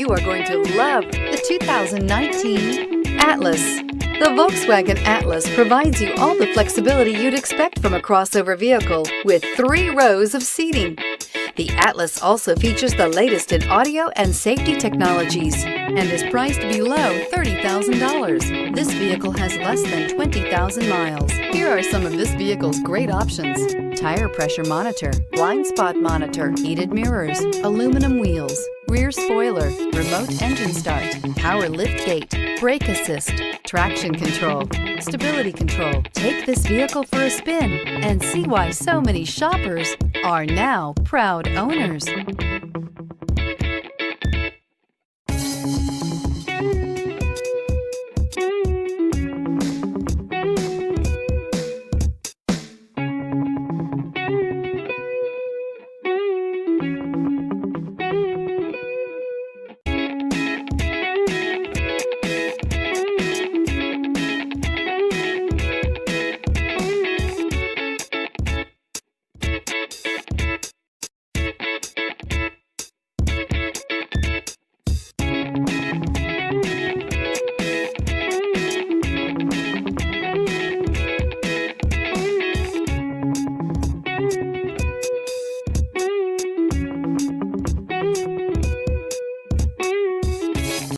You are going to love the 2019 Atlas. The Volkswagen Atlas provides you all the flexibility you'd expect from a crossover vehicle with 3 rows of seating. The Atlas also features the latest in audio and safety technologies and is priced below $30,000. This vehicle has less than 20,000 miles. Here are some of this vehicle's great options: tire pressure monitor, blind spot monitor, heated mirrors, aluminum wheels, rear spoiler, remote engine start, power lift gate, brake assist, traction control, stability control. Take this vehicle for a spin and see why so many shoppers are now proud owners.